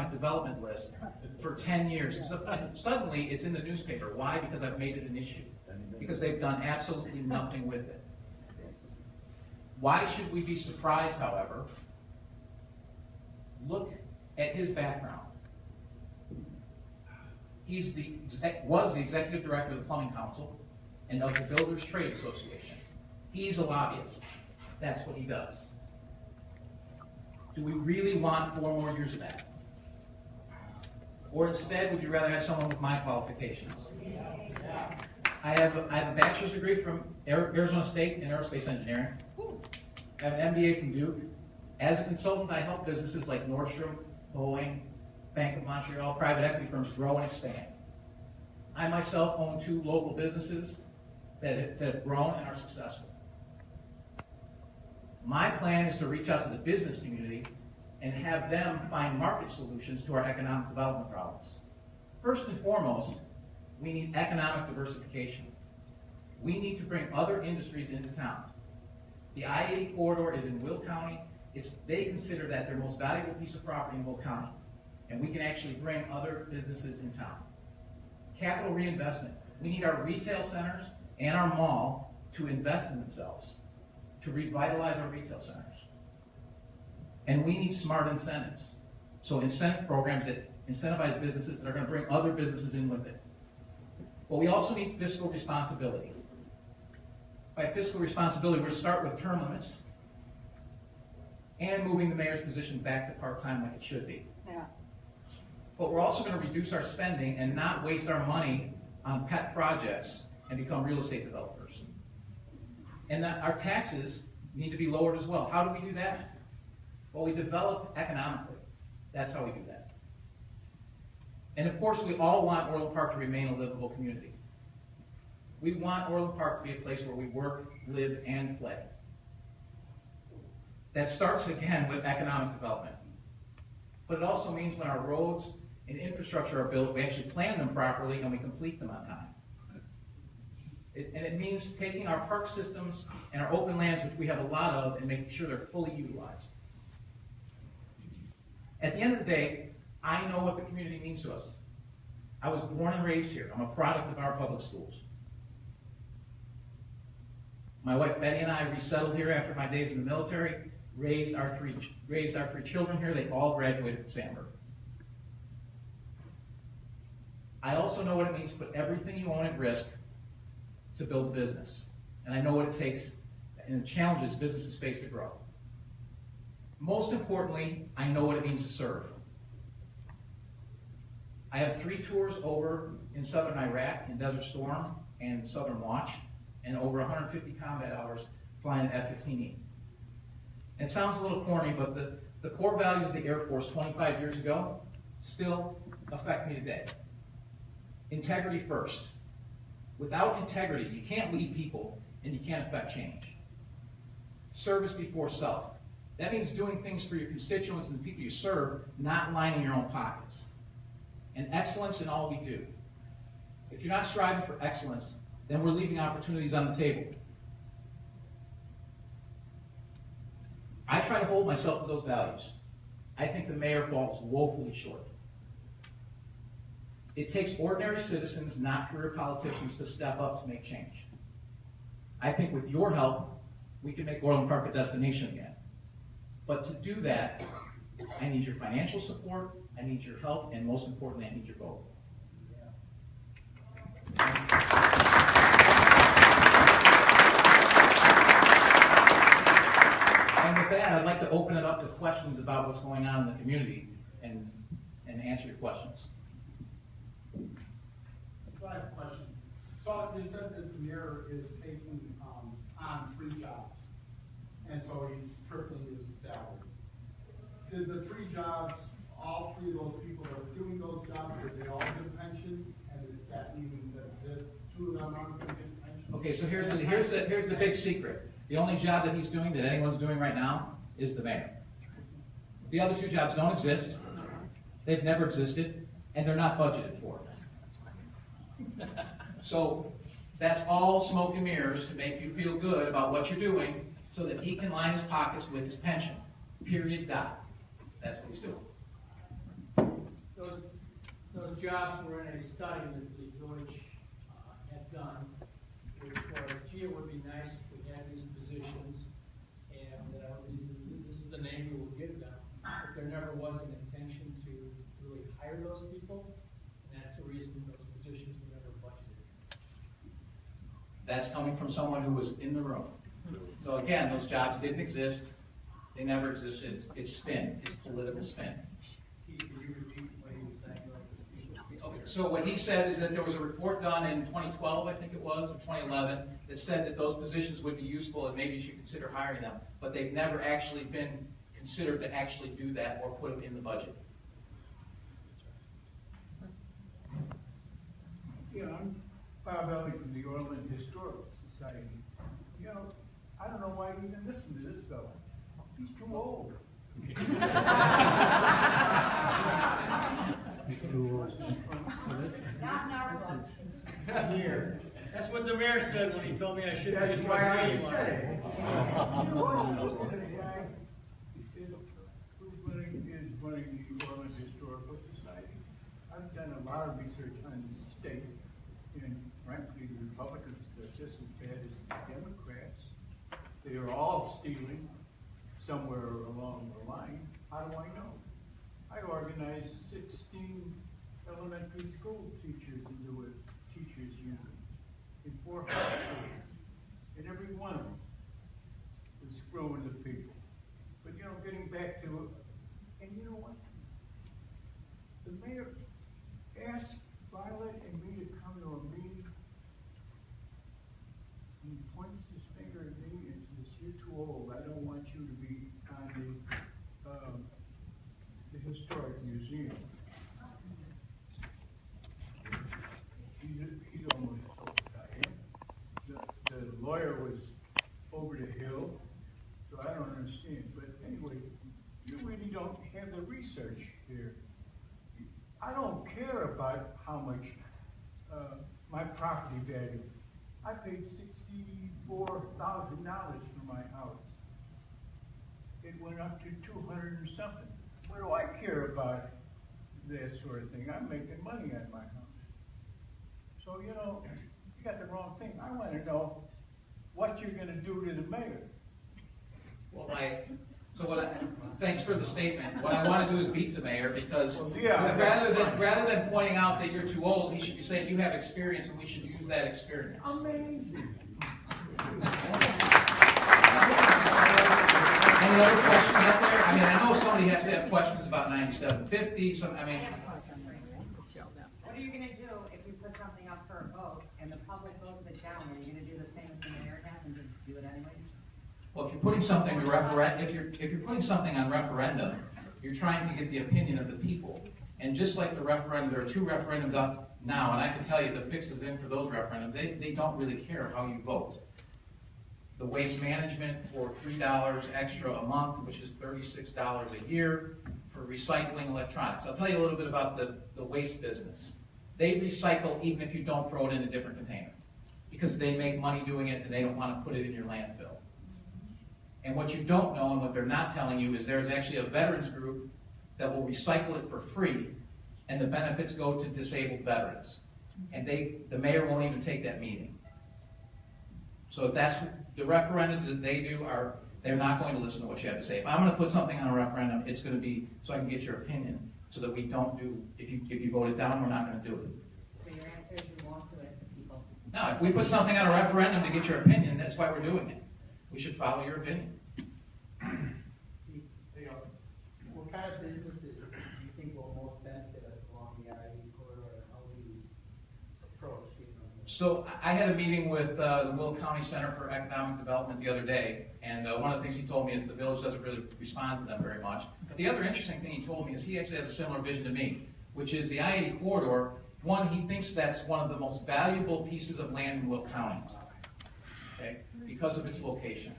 economic development list for 10 years. So suddenly it's in the newspaper. Why? Because I've made it an issue. Because they've done absolutely nothing with it. Why should we be surprised, however? Look at his background. Was the executive director of the Plumbing Council and of the Builders Trade Association. He's a lobbyist. That's what he does. Do we really want 4 more years of that? Or instead, would you rather have someone with my qualifications? I have a bachelor's degree from Arizona State in aerospace engineering. I have an MBA from Duke. As a consultant, I help businesses like Nordstrom, Boeing, Bank of Montreal, private equity firms grow and expand. I myself own 2 local businesses that have grown and are successful. My plan is to reach out to the business community and have them find market solutions to our economic development problems. First and foremost, we need economic diversification. We need to bring other industries into town. The I-80 corridor is in Will County. They consider that their most valuable piece of property in Will County. And we can actually bring other businesses in town. Capital reinvestment. We need our retail centers and our mall to invest in themselves, to revitalize our retail centers. And we need smart incentives. So incentive programs that incentivize businesses that are going to bring other businesses in with it. But we also need fiscal responsibility. By fiscal responsibility, we're going to start with term limits and moving the mayor's position back to part-time like it should be. Yeah. But we're also going to reduce our spending and not waste our money on pet projects and become real estate developers. And that our taxes need to be lowered as well. How do we do that? Well, we develop economically. That's how we do that. And of course, we all want Orland Park to remain a livable community. We want Orland Park to be a place where we work, live, and play. That starts again with economic development. But it also means when our roads and infrastructure are built, we actually plan them properly and we complete them on time. And it means taking our park systems and our open lands, which we have a lot of, and making sure they're fully utilized. At the end of the day, I know what the community means to us. I was born and raised here. I'm a product of our public schools. My wife Betty and I resettled here after my days in the military, raised our three children here. They all graduated from Sandburg. I also know what it means to put everything you own at risk to build a business. And I know what it takes and the challenges businesses face to grow. Most importantly, I know what it means to serve. I have 3 tours over in southern Iraq in Desert Storm and Southern Watch, and over 150 combat hours flying an F-15E. And it sounds a little corny, but the core values of the Air Force 25 years ago still affect me today. Integrity first. Without integrity, you can't lead people and you can't affect change. Service before self. That means doing things for your constituents and the people you serve, not lining your own pockets. And excellence in all we do. If you're not striving for excellence, then we're leaving opportunities on the table. I try to hold myself to those values. I think the mayor falls woefully short. It takes ordinary citizens, not career politicians, to step up to make change. I think with your help, we can make Orland Park a destination again. But to do that, I need your financial support, I need your help, and most importantly, I need your vote. And with that, I'd like to open it up to questions about what's going on in the community and answer your questions. I have a question. So you said that the mayor is taking on 3 jobs, and so he's tripling his salary. Did the 3 jobs, all 3 of those people that are doing those jobs, did they all get a pension? And is that meaning that the 2 of them aren't going to get a pension? Okay, so here's the big secret. The only job that he's doing, that anyone's doing right now, is the mayor. The other 2 jobs don't exist. They've never existed, and they're not budgeted for. So that's all smoke and mirrors to make you feel good about what you're doing so that he can line his pockets with his pension. Period. Dot. That's what he's doing. jobs were in a study that the Deutsch had done, which was, gee, it would be nice if we had these positions, and this is the name we will give them. But there never was an intention to really hire those people, and that's the reason those positions were never budgeted. That's coming from someone who was in the room. So again, those jobs didn't exist. They never existed. It's spin. It's political spin. Keith, can you repeat what he was saying about this people? Okay, so what he said is that there was a report done in 2012, I think it was, or 2011, that said that those positions would be useful and maybe you should consider hiring them. But they've never actually been considered to actually do that or put them in the budget. Yeah, I'm Bob Ellie from the Orland Historical Society. You know, I don't know why you even listen to this fellow. He's too old. He's too old. Not in our election. Here. That's what the mayor said when he told me I shouldn't be a That's why I trustee anymore. said it. You know what? Look at the guy. He said, who's running the Orland Historical Society? I've done a lot of research on the state, and frankly, the Republicans are just as bad as the Democrats. They are all stealing somewhere along the line. How do I know? I organized 16 elementary school teachers into a teachers union in 4 high schools, and every one of them was screwing the people. But you know, getting back to, and you know what? The mayor asked Violet and me to come to a meeting. He points his finger at me and says, "You're too old. I don't want you to be on the historic museum." He's almost as old as I am. The lawyer was over the hill, so I don't understand. But anyway, you really don't have the research here. I don't care about how much my property value. I paid $64,000 for my house. It went up to 200 and something. What do I care about that sort of thing? I'm making money on my house. So, you know, you got the wrong thing. I want to know what you're going to do to the mayor. Well, thanks for the statement. What I want to do is beat the mayor because rather than pointing out that you're too old, he should be saying you have experience and we should use that experience. Amazing. Any other questions out there? I mean, I know somebody has to have questions about 9750. I have a question for you. What are you going to do if you put something up for a vote and the public votes it down? Are you going to do the same as the mayor has and just do it anyways? Well, if you're putting something if you're putting something on referendum, you're trying to get the opinion of the people. And just like the referendum, there are 2 referendums up now, and I can tell you the fix is in for those referendums. They don't really care how you vote. The waste management for $3 extra a month, which is $36 a year for recycling electronics. I'll tell you a little bit about the waste business. They recycle even if you don't throw it in a different container because they make money doing it and they don't want to put it in your landfill. And what you don't know and what they're not telling you is there's actually a veterans group that will recycle it for free, and the benefits go to disabled veterans. And the mayor won't even take that meeting. So that's the referendums that they do they're not going to listen to what you have to say. If I'm going to put something on a referendum, it's going to be so I can get your opinion, so that we don't do. If you vote it down, we're not going to do it. So your answer is you won't do it to people? No, if we put something on a referendum to get your opinion, that's why we're doing it. We should follow your opinion. What kind of businesses do you think will most benefit us along the I-80 corridor? How will you approach? So I had a meeting with the Will County Center for Economic Development the other day, and one of the things he told me is the village doesn't really respond to them very much. But the other interesting thing he told me is he actually has a similar vision to me, which is the I-80 corridor. One, he thinks that's one of the most valuable pieces of land in Will County, okay, because of its location.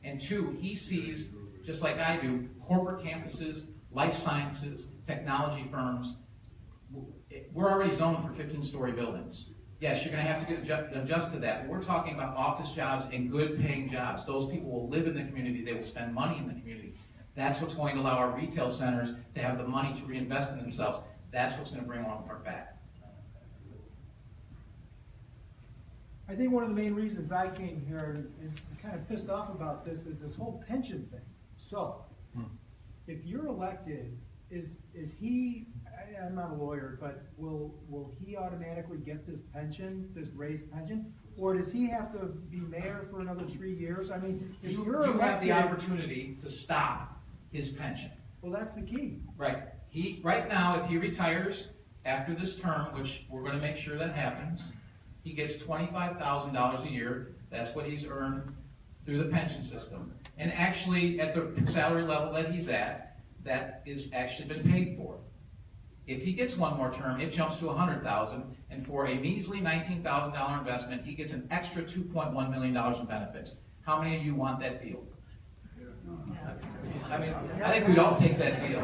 And 2, he sees, just like I do, corporate campuses, life sciences, technology firms. We're already zoned for 15-story buildings. Yes, you're going to have to adjust to that. But we're talking about office jobs and good-paying jobs. Those people will live in the community. They will spend money in the community. That's what's going to allow our retail centers to have the money to reinvest in themselves. That's what's going to bring Orland Park back. I think one of the main reasons I came here and is kind of pissed off about this is this whole pension thing. So, if you're elected, is he, I'm not a lawyer, but will he automatically get this pension, this raised pension? Or does he have to be mayor for another 3 years? I mean, if You you're elected. have the opportunity to stop his pension. Well, that's the key. Right. Right now, if he retires after this term, which we're going to make sure that happens, he gets $25,000 a year. That's what he's earned through the pension system. And actually, at the salary level that he's at, that is actually been paid for. If he gets one more term, it jumps to $100,000, and for a measly $19,000 investment, he gets an extra $2.1 million in benefits. How many of you want that deal? I mean, I think we'd all take that deal.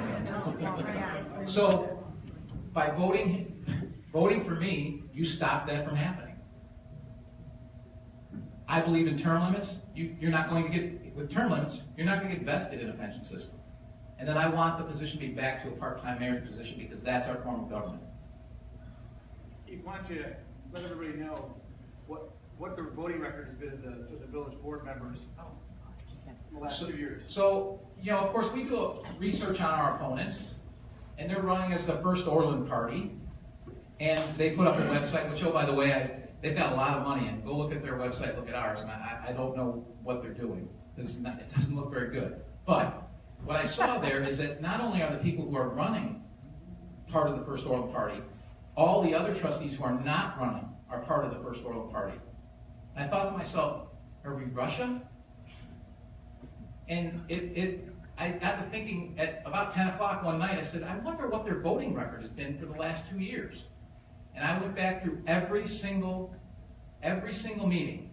So, by voting for me, you stop that from happening. I believe in term limits. You're not going to get, with term limits, you're not going to get vested in a pension system. And then I want the position to be back to a part-time mayor's position because that's our form of government. Keith, why don't you let everybody know what the voting record has been of the village board members in the last 2 years? So, of course, we do research on our opponents, and they're running as the first Orland Party, and they put up a website, which, oh, by the way, they've got a lot of money in. Go look at their website, look at ours, and I don't know what they're doing. It doesn't look very good. But what I saw there is that not only are the people who are running part of the First Orland Party, all the other trustees who are not running are part of the First Orland Party. And I thought to myself, are we Russia? And I got to thinking at about 10 o'clock one night, I said, I wonder what their voting record has been for the last 2 years. And I went back through every single meeting.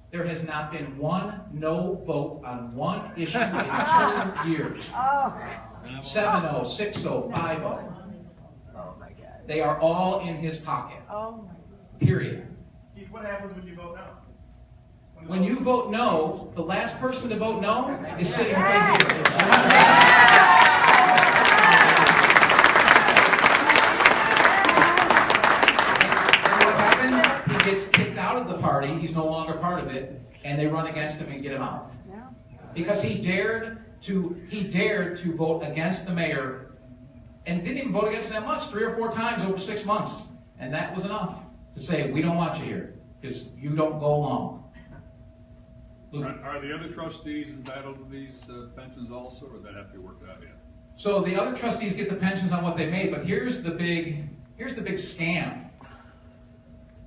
There has not been one no vote on one issue in 2 years. 7-0, 6-0, 5-0. Oh my God. They are all in his pocket. Oh my. Period. Keith, what happens when you vote no? When you vote no, the last person to vote no is sitting right here. He gets kicked out of the party, he's no longer part of it, and they run against him and get him out. Because he dared to vote against the mayor, and didn't even vote against him that much, 3 or 4 times over 6 months. And that was enough to say, we don't want you here, because you don't go along. Are the other trustees entitled to these pensions also, or that have to be worked out yet? So the other trustees get the pensions on what they made, but here's the big scam.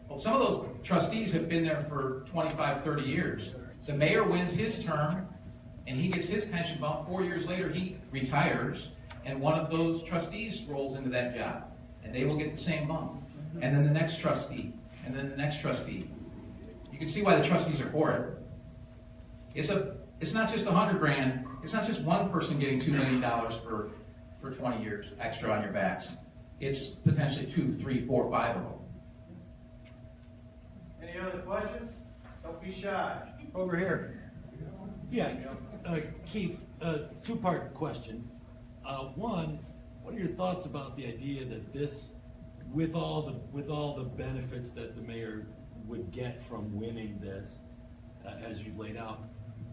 Well, some of those trustees have been there for 25, 30 years. The mayor wins his term, and he gets his pension bump. 4 years later, he retires, and one of those trustees rolls into that job, and they will get the same bump. And then the next trustee, and then the next trustee. You can see why the trustees are for it. It's not just $100 grand. It's not just one person getting $2 million for 20 years extra on your backs. It's potentially 2, 3, 4, 5 of them. Any other questions? Don't be shy. Over here. Yeah, Keith, two-part question. One, what are your thoughts about the idea that this, with all the benefits that the mayor would get from winning this, as you've laid out,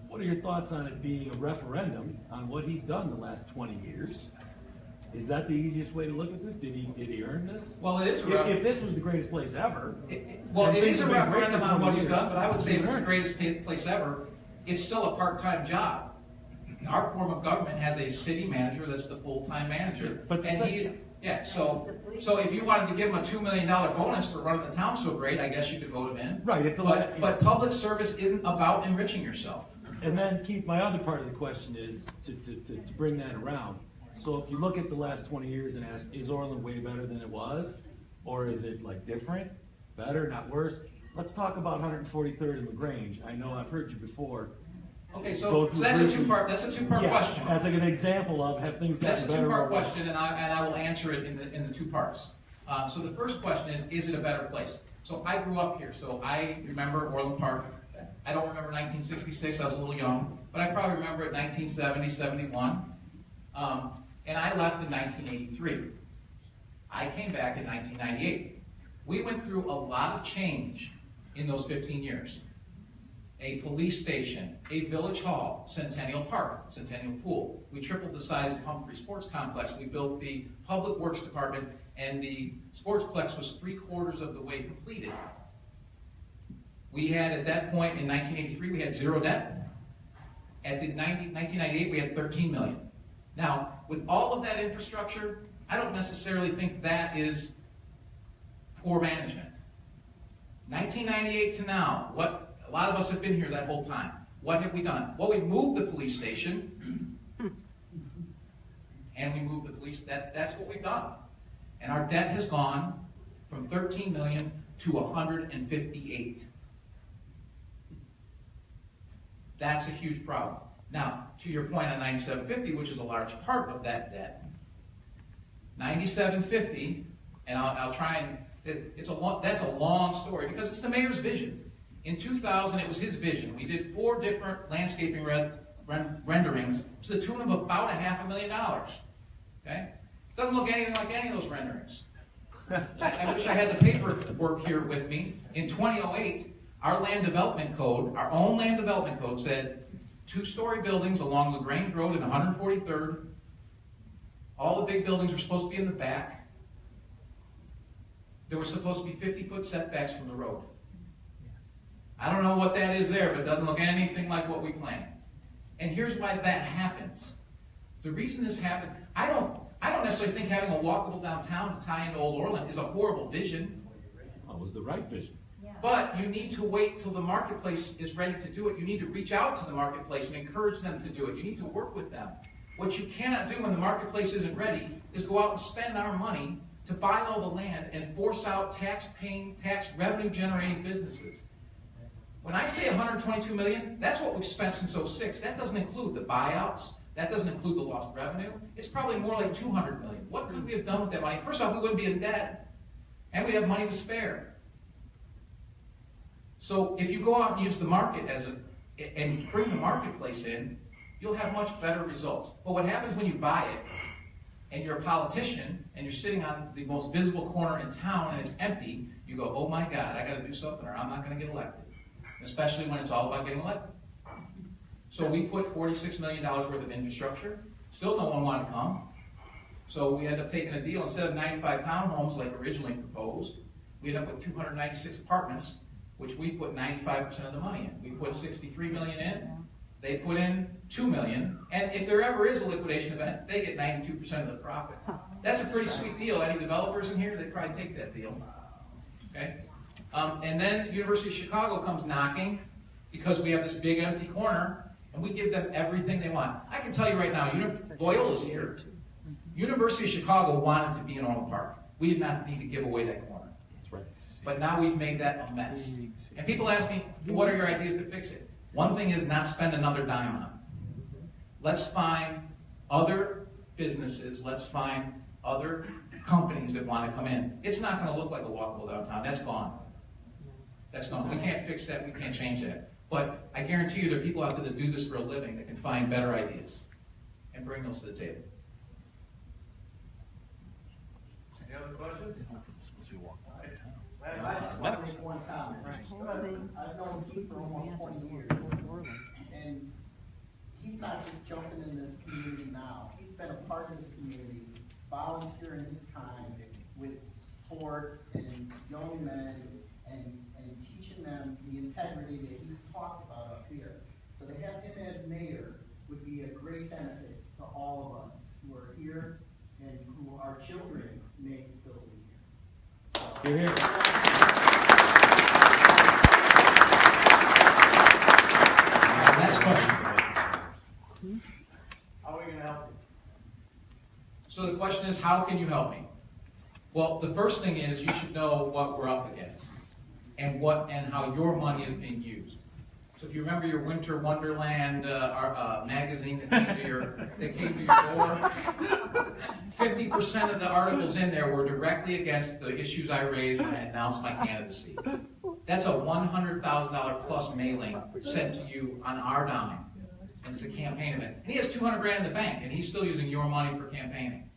what are your thoughts on it being a referendum on what he's done the last 20 years? Is that the easiest way to look at this? Did he earn this? Well, it is. If this was the greatest place ever. It is a referendum on what he's done, but I would say if it's the greatest place ever, it's still a part-time job. Our form of government has a city manager that's the full-time manager. So if you wanted to give him a $2 million bonus for running the town so great, I guess you could vote him in. Right. But public service isn't about enriching yourself. And then, Keith, my other part of the question is to bring that around. So if you look at the last 20 years and ask, is Orland way better than it was? Or is it like different, better, not worse? Let's talk about 143rd and LaGrange. I know I've heard you before. Okay, so that's a two-part question. As like an example of have things gotten better. That's a two-part question, and I will answer it in the 2 parts. So the first question is it a better place? So I grew up here, so I remember Orland Park. I don't remember 1966, I was a little young, but I probably remember it 1970, 71. And I left in 1983. I came back in 1998. We went through a lot of change in those 15 years. A police station, a village hall, Centennial Park, Centennial Pool. We tripled the size of Humphrey Sports Complex. We built the Public Works Department, and the Sportsplex was 3/4 of the way completed. We had, at that point in 1983, we had 0 debt. At the 1998, we had 13 million. Now, with all of that infrastructure, I don't necessarily think that is poor management. 1998 to now, a lot of us have been here that whole time. What have we done? Well, we moved the police station, and we moved the police. That's what we've done. And our debt has gone from 13 million to 158. That's a huge problem. Now, to your point on 9750, which is a large part of that debt, 9750, and I'll try and, that's a long story because it's the mayor's vision. In 2000, it was his vision. We did 4 different landscaping renderings to the tune of about $500,000. Okay? Doesn't look anything like any of those renderings. I wish I had the paperwork here with me. In 2008, our land development code, our own land development code said 2-story buildings along LaGrange Road and 143rd. All the big buildings were supposed to be in the back. There were supposed to be 50-foot setbacks from the road. I don't know what that is there, but it doesn't look anything like what we planned. And here's why that happens. The reason this happened, I don't necessarily think having a walkable downtown to tie into Old Orland is a horrible vision. Well, it was the right vision. But you need to wait till the marketplace is ready to do it. You need to reach out to the marketplace and encourage them to do it. You need to work with them. What you cannot do when the marketplace isn't ready is go out and spend our money to buy all the land and force out tax-paying, tax revenue-generating businesses. When I say 122 million, that's what we've spent since 2006. That doesn't include the buyouts. That doesn't include the lost revenue. It's probably more like 200 million. What could we have done with that money? First off, we wouldn't be in debt, and we have money to spare. So if you go out and use the market and bring the marketplace in, you'll have much better results. But what happens when you buy it, and you're a politician, and you're sitting on the most visible corner in town, and it's empty, you go, oh my God, I got to do something, or I'm not going to get elected. Especially when it's all about getting elected. So we put $46 million worth of infrastructure. Still no one wanted to come. So we ended up taking a deal. Instead of 95 townhomes like originally proposed, we ended up with 296 apartments, which we put 95% of the money in. We put $63 million in. They put in $2 million. And if there ever is a liquidation event, they get 92% of the profit. That's a pretty sweet deal. Any developers in here, they'd probably take that deal. Okay? And then University of Chicago comes knocking because we have this big empty corner, and we give them everything they want. I can tell you right now, Loyola's here. University of Chicago wanted to be in Orland Park. We did not need to give away that corner. But now we've made that a mess. And people ask me, what are your ideas to fix it? One thing is not spend another dime on it. Let's find other businesses. Let's find other companies that want to come in. It's not going to look like a walkable downtown. That's gone. That's gone. We can't fix that. We can't change that. But I guarantee you there are people out there that do this for a living that can find better ideas and bring those to the table. Any other questions? I just want to make one comment. I've known Keith for almost 20 years. And he's not just jumping in this community now. He's been a part of this community, volunteering his time with sports and young men and teaching them the integrity that he's talked about up here. So to have him as mayor would be a great benefit to all of us who are here and who our children may still be here. So, You're here. Next question. How are we going to help you? So the question is, how can you help me? Well, the first thing is you should know what we're up against and how your money is being used. So if you remember your Winter Wonderland magazine that came to your door, 50% of the articles in there were directly against the issues I raised when I announced my candidacy. That's a $100,000 plus mailing sent to you on our dime, and it's a campaign event. And he has $200 grand in the bank, and he's still using your money for campaigning.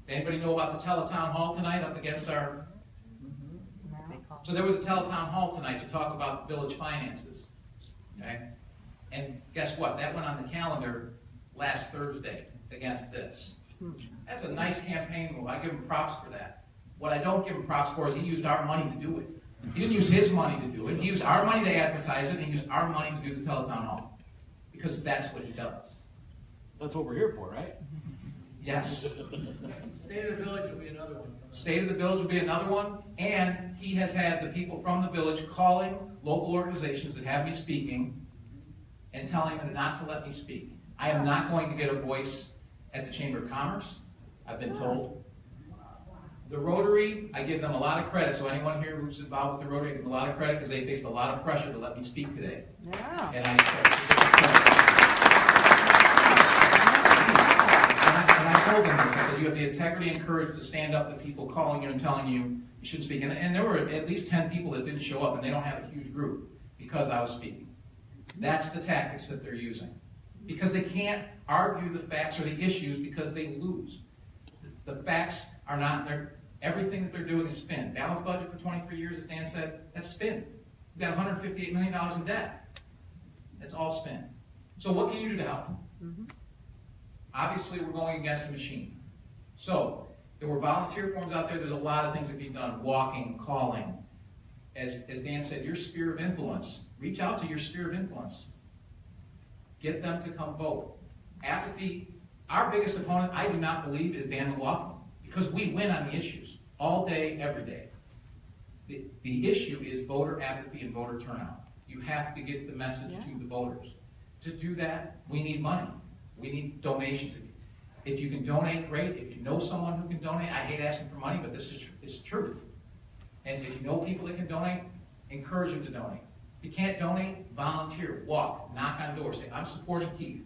Anybody know about the teletown hall tonight up against our... So there was a teletown hall tonight to talk about the village finances, okay? And guess what? That went on the calendar last Thursday against this. That's a nice campaign move. I give him props for that. What I don't give him props for is he used our money to do it. He didn't use his money to do it. He used our money to advertise it, and he used our money to do the teletown hall. Because that's what he does. That's what we're here for, right? Yes. State of the Village will be another one. State of the Village will be another one, and he has had the people from the village calling local organizations that have me speaking and telling them not to let me speak. I am not going to get a voice at the Chamber of Commerce, I've been told. The Rotary, I give them a lot of credit, so anyone here who's involved with the Rotary, I give them a lot of credit because they faced a lot of pressure to let me speak today. Yeah. And I told them this. I said, you have the integrity and courage to stand up to people calling you and telling you you shouldn't speak. And there were at least 10 people that didn't show up, and they don't have a huge group because I was speaking. That's the tactics that they're using. Because they can't argue the facts or the issues because they lose. The facts are not there. Everything that they're doing is spin. Balanced budget for 23 years, as Dan said, that's spin. We've got $158 million in debt. That's all spin. So what can you do to help? Obviously, we're going against the machine. So there were volunteer forms out there. There's a lot of things that can be done. Walking, calling. As Dan said, your sphere of influence. Reach out to your sphere of influence. Get them to come vote. Apathy, our biggest opponent, I do not believe, is Dan McLaughlin. Because we win on the issues. All day, every day. The issue is voter apathy and voter turnout. You have to get the message to the voters. To do that, we need money. We need donations. If you can donate, great. If you know someone who can donate, I hate asking for money, but this is truth. And if you know people that can donate, encourage them to donate. If you can't donate, volunteer, walk, knock on doors, say, I'm supporting Keith.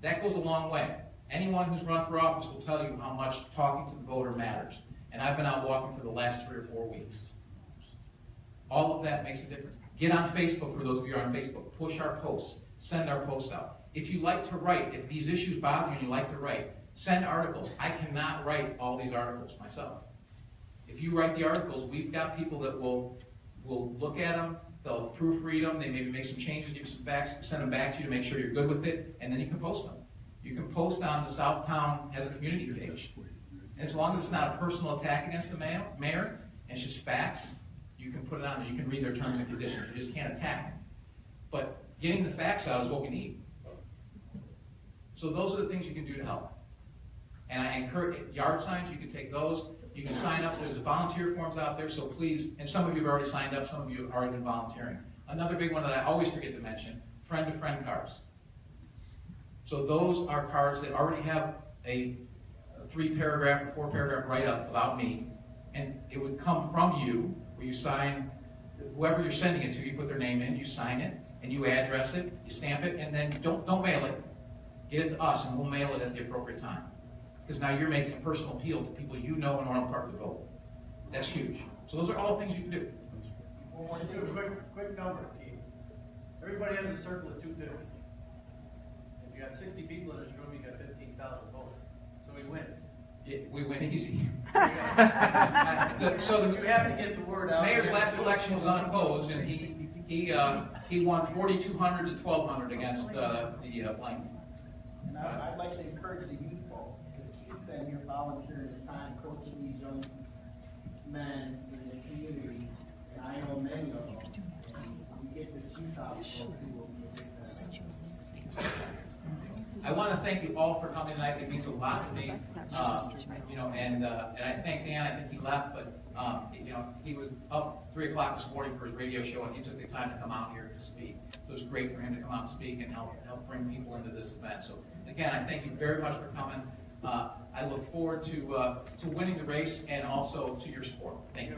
That goes a long way. Anyone who's run for office will tell you how much talking to the voter matters. And I've been out walking for the last 3 or 4 weeks. All of that makes a difference. Get on Facebook, for those of you who are on Facebook. Push our posts. Send our posts out. If you like to write, if these issues bother you and you like to write, send articles. I cannot write all these articles myself. If you write the articles, we've got people that will look at them, they'll proofread them, they maybe make some changes, give you some facts, send them back to you to make sure you're good with it, and then you can post them. You can post on the Southtown has a community page. And as long as it's not a personal attack against the mayor, and it's just facts, you can put it on there. You can read their terms and conditions. You just can't attack them. But getting the facts out is what we need. So those are the things you can do to help. And I encourage yard signs, you can take those. You can sign up. There's volunteer forms out there, so please, and some of you have already signed up, some of you have already been volunteering. Another big one that I always forget to mention, friend-to-friend cards. So those are cards that already have a 3-paragraph or 4-paragraph write-up about me, and it would come from you, where you sign, whoever you're sending it to, you put their name in, you sign it, and you address it, you stamp it, and then don't mail it. Get it to us, and we'll mail it at the appropriate time. Because now you're making a personal appeal to people you know in Orland Park to vote. That's huge. So those are all things you can do. Well, do a quick number, Keith. Everybody has a circle of 250. If you got 60 people in this room, you got 15,000 votes. So he wins. Yeah, we win easy. So you have to get the word out. Mayor's last election was unopposed, and he won 4,200 to 1,200 against the blank. And I'd like to encourage the youth vote, because Keith's been here volunteering his time, coaching these young men in the community, and I know many of them. We get this youth out to vote too, will be a big benefit. I want to thank you all for coming tonight. It means a lot to me, and I thank Dan. I think he left, but he was up 3 o'clock this morning for his radio show, and he took the time to come out here to speak. So it was great for him to come out and speak and help bring people into this event. So again, I thank you very much for coming. I look forward to winning the race and also to your support. Thank you.